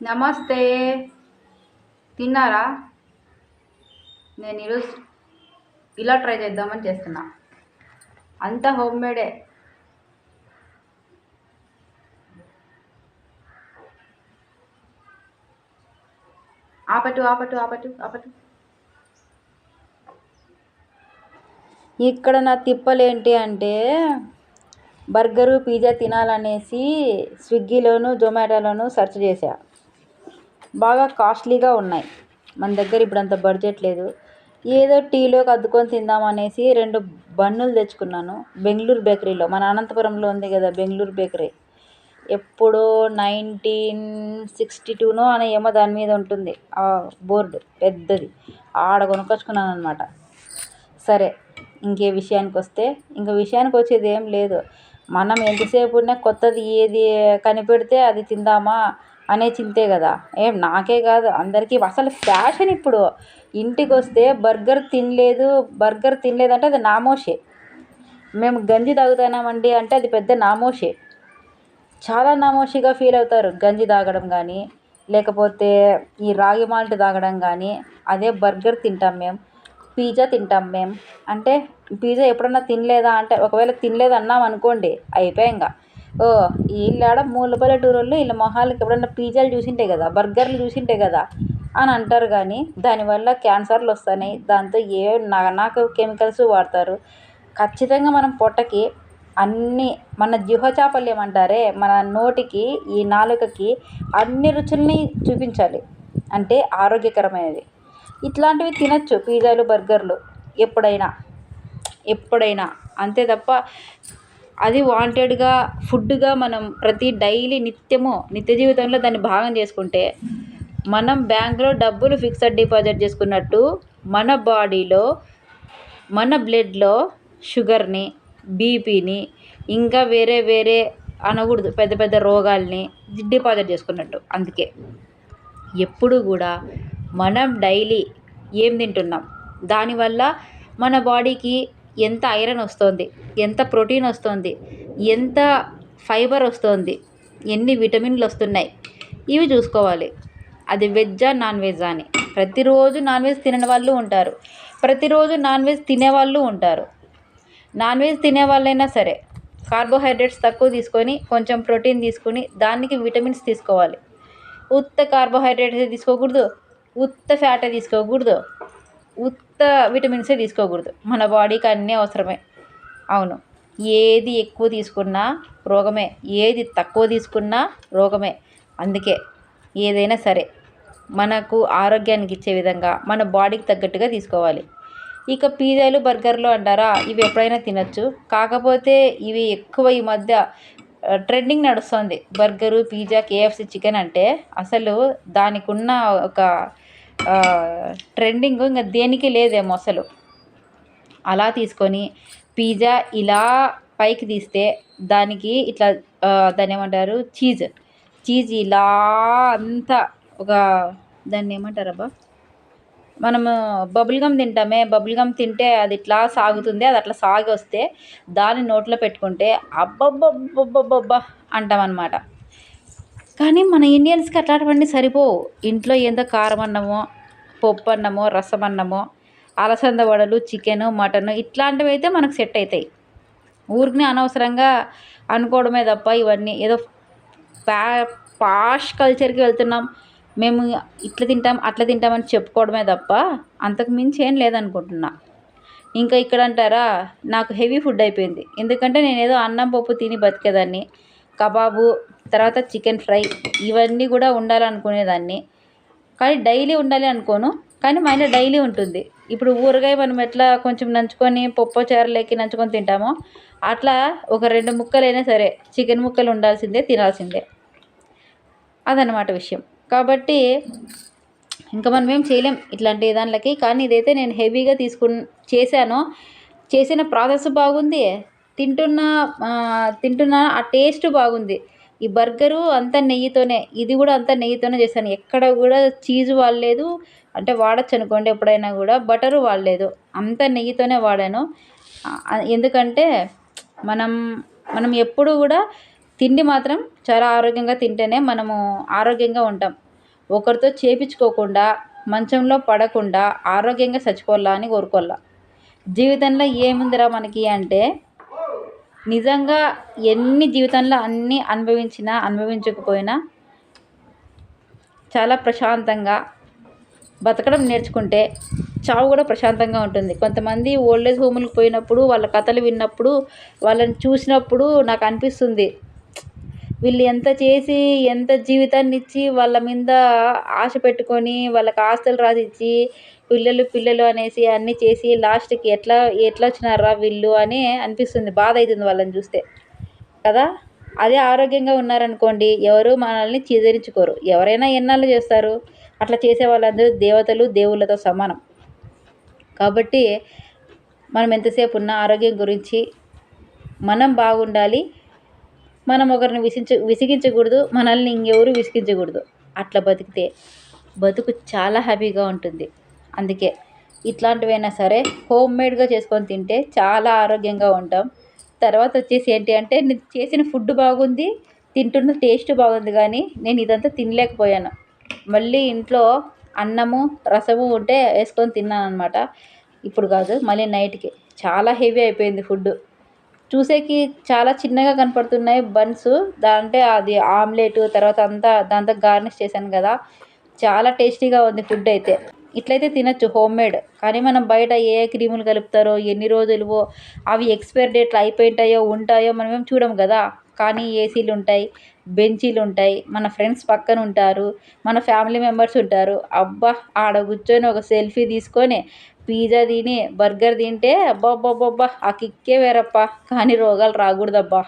నమస్తే. తిన్నారా? నేను ఈరోజు ఇలా ట్రై చేద్దామని చేస్తున్నా. అంతా హోమ్ మేడే. ఆపటు ఆపటు ఆపటు ఆపటు. ఇక్కడ నా తిప్పలు ఏంటి అంటే బర్గరు పిజ్జా తినాలనేసి స్విగ్గీలోను జొమాటోలోను సెర్చ్ చేశా. బాగా కాస్ట్లీగా ఉన్నాయి. మన దగ్గర ఇప్పుడు అంత బడ్జెట్ లేదు. ఏదో టీలోకి అద్దుకొని తిందామనేసి 2 బన్నులు తెచ్చుకున్నాను బెంగళూరు బేకరీలో. మన అనంతపురంలో ఉంది కదా బెంగళూరు బేకరీ. ఎప్పుడో 1962నో అని ఏమో దాని మీద ఉంటుంది ఆ బోర్డు పెద్దది. ఆడ కొనుక్కొచ్చుకున్నాను అనమాట. సరే, విషయానికి వచ్చేది ఏం లేదు. మనం ఎంతసేపు ఉన్నా కొత్తది ఏది కనిపెడితే అది తిందామా అనే చింతే కదా. నాకే కాదు అందరికీ అసలు ఫ్యాషన్ ఇప్పుడు. ఇంటికి వస్తే బర్గర్ తినలేదంటే అది నామోషే. మేము గంజి తాగుతున్నామండి అంటే అది పెద్ద నామోషే. చాలా నామోషిగా ఫీల్ అవుతారు గంజి తాగడం కానీ, లేకపోతే ఈ రాగి మాల్ట్ తాగడం కానీ. అదే బర్గర్ తింటాం మేము, పిజ్జా తింటాం మేము. అంటే పిజ్జా ఎప్పుడన్నా తినలేదా అంటే, ఒకవేళ తినలేదు అన్నాం అనుకోండి అయిపోయాయి ఇంకా. వీళ్ళాడ మూల పల్లెటూరోళ్ళు వీళ్ళ మొహాలకి ఎప్పుడన్నా పిజ్జాలు చూసింటే కదా, బర్గర్లు చూసింటే కదా అని అంటారు. కానీ దానివల్ల క్యాన్సర్లు వస్తున్నాయి. దాంతో నాకు కెమికల్స్ వాడతారు. ఖచ్చితంగా మనం పొట్టకి అన్నీ మన జిహ్వచాపల్యం అంటారే, మన నోటికి ఈ నాలుకకి అన్ని రుచుల్ని చూపించాలి. అంటే ఆరోగ్యకరమైనది. ఇట్లాంటివి తినచ్చు పిజ్జాలు బర్గర్లు ఎప్పుడైనా అంతే తప్ప అది వాంటెడ్గా ఫుడ్గా మనం డైలీ నిత్య జీవితంలో దాన్ని భాగం చేసుకుంటే మనం బ్యాంకులో డబ్బులు ఫిక్స్డ్ డిపాజిట్ చేసుకున్నట్టు మన బాడీలో మన బ్లడ్లో షుగర్ని, బీపీని, ఇంకా వేరే అనకూడదు పెద్ద పెద్ద రోగాల్ని డిపాజిట్ చేసుకున్నట్టు. అందుకే ఎప్పుడు కూడా మనం డైలీ ఏం తింటున్నాం, దానివల్ల మన బాడీకి ఎంత ఐరన్ వస్తుంది, ఎంత ప్రోటీన్ వస్తుంది, ఎంత ఫైబర్ వస్తుంది, ఎన్ని విటమిన్లు వస్తున్నాయి, ఇవి చూసుకోవాలి. అది వెజ్జా నాన్ వెజ్జా అని. ప్రతిరోజు నాన్ వెజ్ తినని వాళ్ళు ఉంటారు, ప్రతిరోజు నాన్ వెజ్ తినేవాళ్ళు ఉంటారు. నాన్ వెజ్ తినే వాళ్ళైనా సరే కార్బోహైడ్రేట్స్ తక్కువ తీసుకొని కొంచెం ప్రోటీన్ తీసుకొని దానికి విటమిన్స్ తీసుకోవాలి. ఉత్త కార్బోహైడ్రేట్సే తీసుకోకూడదు, ఉత్త ఫ్యాటే తీసుకోకూడదు, ఉత్త విటమిన్సే తీసుకోకూడదు. మన బాడీకి అన్నీ అవసరమే. అవును, ఏది ఎక్కువ తీసుకున్నా రోగమే, ఏది తక్కువ తీసుకున్నా రోగమే. అందుకే ఏదైనా సరే మనకు ఆరోగ్యానికి ఇచ్చే విధంగా మన బాడీకి తగ్గట్టుగా తీసుకోవాలి. ఇక పిజ్జాలు బర్గర్లు అంటారా, ఇవి ఎప్పుడైనా తినచ్చు. కాకపోతే ఇవి ఎక్కువ ఈ మధ్య ట్రెండింగ్ నడుస్తుంది. బర్గరు, పిజ్జా, కేఎఫ్సి చికెన్ అంటే అసలు దానికి ఉన్న ఒక ట్రెండింగ్ ఇంకా దేనికి లేదేమో అసలు. అలా తీసుకొని పిజ్జా ఇలా పైకి తీస్తే దానికి ఇట్లా దాన్ని ఏమంటారు, చీజ్ ఇలా అంతా ఒక దాన్ని ఏమంటారబ్బా, మనము బబుల్ గమ్ తింటామే, బబుల్ గమ్ తింటే అది ఇట్లా సాగుతుంది, అది అట్లా సాగి వస్తే దాన్ని నోట్లో పెట్టుకుంటే అబ్బబ్బబ్బబ్బబ్బబ్బా అంటామన్నమాట. కానీ మన ఇండియన్స్కి అట్లాంటివన్నీ సరిపోవు. ఇంట్లో ఏందో కారం అన్నమో, పప్పు అన్నమో, రసం అన్నమో, అలసంద వడలు, చికెను, మటను ఇట్లాంటివి అయితే మనకు సెట్ అవుతాయి. ఊరికనే అనవసరంగా అనుకోవడమే తప్ప ఇవన్నీ ఏదో పాష్ కల్చర్కి వెళ్తున్నాం మేము, ఇట్లా తింటాం అట్లా తింటామని చెప్పుకోవడమే తప్ప అంతకు మించి ఏం లేదనుకుంటున్నా. ఇంకా ఇక్కడ అంటారా, నాకు హెవీ ఫుడ్ అయిపోయింది. ఎందుకంటే నేను ఏదో అన్నం పప్పు తిని బతికేదాన్ని. కబాబు, తర్వాత చికెన్ ఫ్రై ఇవన్నీ కూడా ఉండాలనుకునేదాన్ని. కానీ డైలీ ఉండాలి అనుకోను, కానీ మా ఇంట్లో డైలీ ఉంటుంది. ఇప్పుడు ఊరగాయ మనం ఎట్లా కొంచెం నంచుకొని పప్పు చారులోకి నంచుకొని తింటామో అట్లా ఒక 2 ముక్కలైనా సరే చికెన్ ముక్కలు ఉండాల్సిందే, తినాల్సిందే. అదనమాట విషయం. కాబట్టి ఇంకా మనం ఏం చేయలేం ఇట్లాంటి దానిలకి. కానీ ఇదైతే నేను హెవీగా చేశాను. చేసిన ప్రాసెస్ బాగుంది, తింటున్నా ఆ టేస్ట్ బాగుంది. ఈ బర్గరు అంతా నెయ్యితోనే, ఇది కూడా అంతా నెయ్యితోనే చేశాను. ఎక్కడ కూడా చీజ్ వాడలేదు. అంటే వాడచ్చు అనుకోండి ఎప్పుడైనా కూడా, బటరు వాడలేదు, అంతా నెయ్యితోనే వాడాను. ఎందుకంటే మనం ఎప్పుడు కూడా తిండి మాత్రం చాలా ఆరోగ్యంగా తింటేనే మనము ఆరోగ్యంగా ఉంటాం. ఒకరితో చేపించుకోకుండా మంచంలో పడకుండా ఆరోగ్యంగా చచ్చిపోవాలా అని కోరుకోవాలా. జీవితంలో ఏముందిరా మనకి అంటే నిజంగా ఎన్ని జీవితంలో అన్నీ అనుభవించినా అనుభవించకపోయినా చాలా ప్రశాంతంగా బతకడం నేర్చుకుంటే చావు కూడా ప్రశాంతంగా ఉంటుంది. కొంతమంది ఓల్డ్ ఏజ్ హోములకు పోయినప్పుడు వాళ్ళ కథలు విన్నప్పుడు వాళ్ళని చూసినప్పుడు నాకు అనిపిస్తుంది, వీళ్ళు ఎంత చేసి ఎంత జీవితాన్ని ఇచ్చి వాళ్ళ మీద ఆశ పెట్టుకొని వాళ్ళకి ఆస్తులు రాసిచ్చి పిల్లలు పిల్లలు అనేసి అన్నీ చేసి లాస్ట్కి ఎట్లా ఎట్లా వచ్చినారా వీళ్ళు అని అనిపిస్తుంది. బాధ అవుతుంది వాళ్ళని చూస్తే కదా. అదే ఆరోగ్యంగా ఉన్నారనుకోండి ఎవరు మనల్ని చిదరించుకోరు. ఎవరైనా ఎన్నాళ్ళు చేస్తారు. అట్లా చేసే వాళ్ళందరూ దేవతలు దేవుళ్ళతో సమానం. కాబట్టి మనం ఎంతసేపు ఉన్న ఆరోగ్యం గురించి మనం బాగుండాలి. మనం ఒకరిని విసిగించకూడదు. మనల్ని ఇంకెవరు విసిగించకూడదు. అట్లా బతికితే బతుకు చాలా హ్యాపీగా ఉంటుంది. అందుకే ఇట్లాంటివైనా సరే హోమ్ మేడ్గా చేసుకొని తింటే చాలా ఆరోగ్యంగా ఉంటాం. తర్వాత వచ్చేసి ఏంటి అంటే నేను చేసిన ఫుడ్ బాగుంది, తింటున్న టేస్ట్ బాగుంది, కానీ నేను ఇదంతా తినలేకపోయాను. మళ్ళీ ఇంట్లో అన్నము రసము ఉంటే వేసుకొని తిన్నాను అనమాట. ఇప్పుడు కాదు, మళ్ళీ నైట్కి. చాలా హెవీ అయిపోయింది ఫుడ్. చూసేకి చాలా చిన్నగా కనపడుతున్నాయి బన్స్. దాంట్లో అది ఆమ్లెట్ తర్వాత అంతా దాంతో గార్నిష్ చేశాను కదా, చాలా టేస్టీగా ఉంది ఫుడ్ అయితే. ఇట్లయితే తినొచ్చు హోమ్ మేడ్. కానీ మనం బయట ఏ క్రీములు కలుపుతారో ఎన్ని రోజులువో అవి ఎక్స్పైర్ డేట్లు అయిపోయింటాయో ఉంటాయో మనమేం చూడం కదా. కానీ ఏసీలు ఉంటాయి, బెంచీలు ఉంటాయి, మన ఫ్రెండ్స్ పక్కన ఉంటారు, మన ఫ్యామిలీ మెంబర్స్ ఉంటారు. అబ్బా ఆడ కూర్చొని ఒక సెల్ఫీ తీసుకొని పిజ్జా తిని బర్గర్ తింటే అబ్బా అబ్బా అబ్బా ఆ కిక్కే వేరప్ప. కానీ రోగాలు రాకూడదబ్బా.